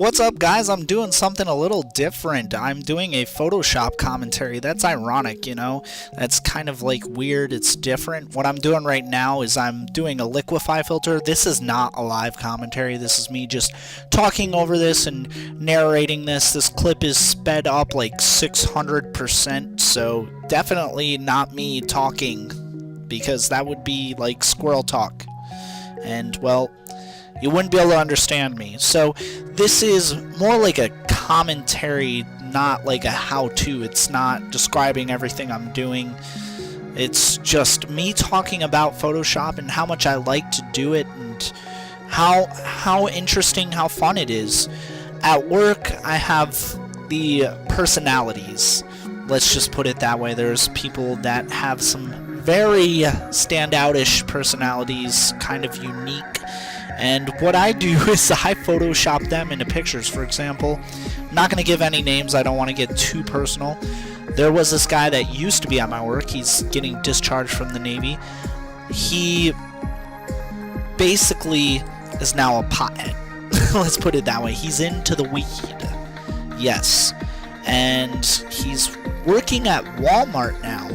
What's up, guys? I'm doing something a little different. I'm doing a Photoshop commentary. That's ironic, you know? That's kind of like weird. It's different. What I'm doing right now is I'm doing a Liquify filter. This is not a live commentary. This is me just talking over this and narrating this. This clip is sped up like 600%, so definitely not me talking, because that would be like squirrel talk. And, well, you wouldn't be able to understand me. So this is more like a commentary, not like a how-to. It's not describing everything I'm doing. It's just me talking about Photoshop and how much I like to do it, and how interesting, how fun it is. At work, I have the personalities. Let's just put it that way. There's people that have some very standout-ish personalities, kind of unique. And what I do is I Photoshop them into pictures. For example, I'm not going to give any names. I don't want to get too personal. There was this guy that used to be at my work. He's getting discharged from the Navy. He basically is now a pothead. Let's put it that way. He's into the weed. Yes. And he's working at Walmart now,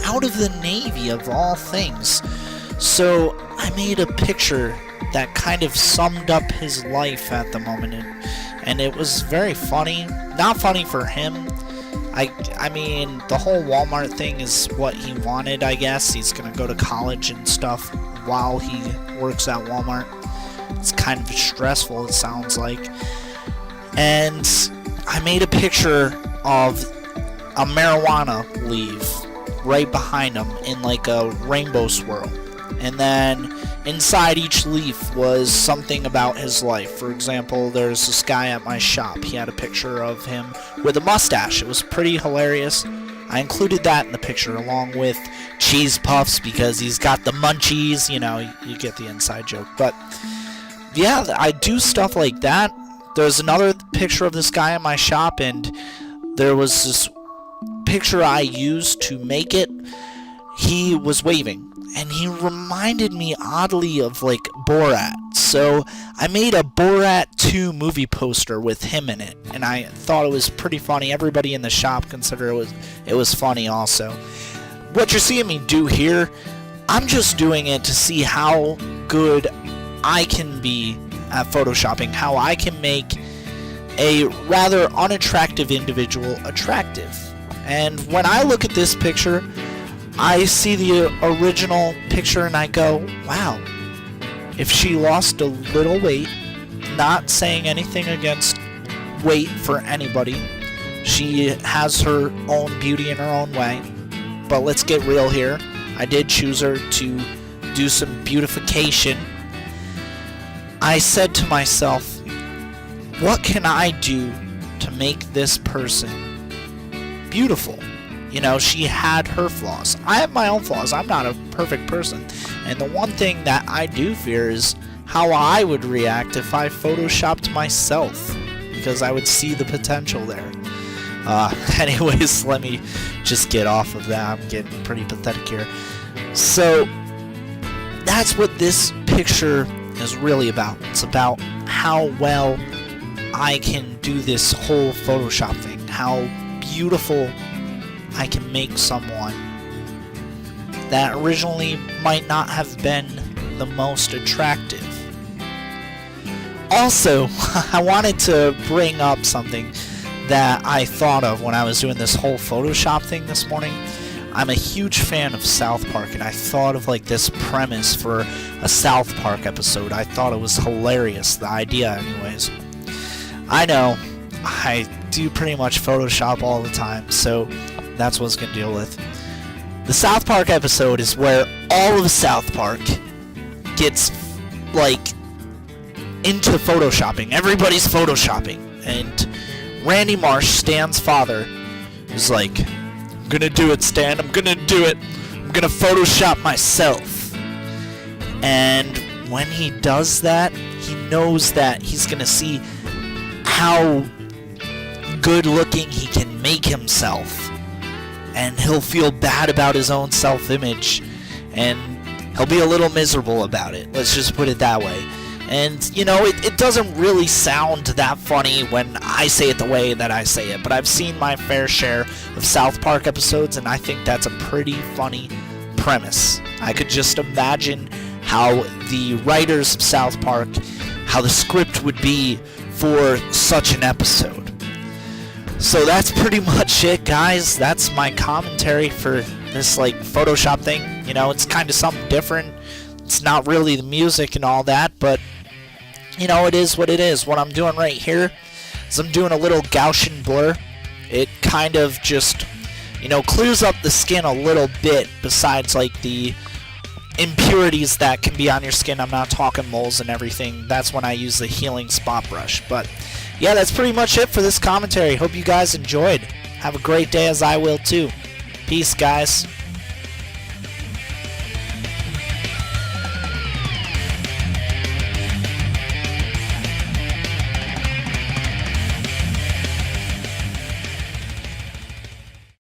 out of the Navy of all things. So I made a picture that kind of summed up his life at the moment, and it was very funny. Not funny for him. I mean, the whole Walmart thing is what he wanted, I guess. He's gonna go to college and stuff while he works at Walmart. It's kind of stressful, it sounds like. And I made a picture of a marijuana leaf right behind him in like a rainbow swirl. And then inside each leaf was something about his life. For example, there's this guy at my shop. He had a picture of him with a mustache. It was pretty hilarious. I included that in the picture along with cheese puffs because he's got the munchies. You know, you get the inside joke. But yeah, I do stuff like that. There's another picture of this guy at my shop, and there was this picture I used to make it. He was waving, and he reminded me oddly of like Borat. So I made a Borat 2 movie poster with him in it, and I thought it was pretty funny. Everybody in the shop considered it was funny also. What you're seeing me do here, I'm just doing it to see how good I can be at photoshopping, how I can make a rather unattractive individual attractive. And when I look at this picture, I see the original picture and I go, wow, if she lost a little weight, not saying anything against weight for anybody, she has her own beauty in her own way, but let's get real here. I did choose her to do some beautification. I said to myself, what can I do to make this person beautiful? You know, she had her flaws. I have my own flaws. I'm not a perfect person. And the one thing that I do fear is how I would react if I photoshopped myself, because I would see the potential there. Anyways, let me just get off of that. I'm getting pretty pathetic here. So, that's what this picture is really about. It's about how well I can do this whole Photoshop thing. How beautiful I can make someone that originally might not have been the most attractive. Also, I wanted to bring up something that I thought of when I was doing this whole Photoshop thing this morning. I'm a huge fan of South Park, and I thought of like this premise for a South Park episode. I thought it was hilarious, the idea anyways. I know, I do pretty much Photoshop all the time, so that's what I was going to deal with. The South Park episode is where all of South Park gets, like, into Photoshopping. Everybody's Photoshopping. And Randy Marsh, Stan's father, is like, I'm going to do it, Stan. I'm going to do it. I'm going to Photoshop myself. And when he does that, he knows that he's going to see how good looking he can make himself. And he'll feel bad about his own self-image, and he'll be a little miserable about it. Let's just put it that way. And, you know, it doesn't really sound that funny when I say it the way that I say it, but I've seen my fair share of South Park episodes, and I think that's a pretty funny premise. I could just imagine how the writers of South Park, how the script would be for such an episode. So that's pretty much it, guys. That's my commentary for this, like, Photoshop thing. You know, it's kind of something different. It's not really the music and all that, but, you know, it is what it is. What I'm doing right here is I'm doing a little Gaussian blur. It kind of just, you know, clears up the skin a little bit, besides, like, the impurities that can be on your skin. I'm not talking moles and everything. That's when I use the healing spot brush. But yeah, that's pretty much it for this commentary. Hope you guys enjoyed. Have a great day, as I will too. Peace, guys.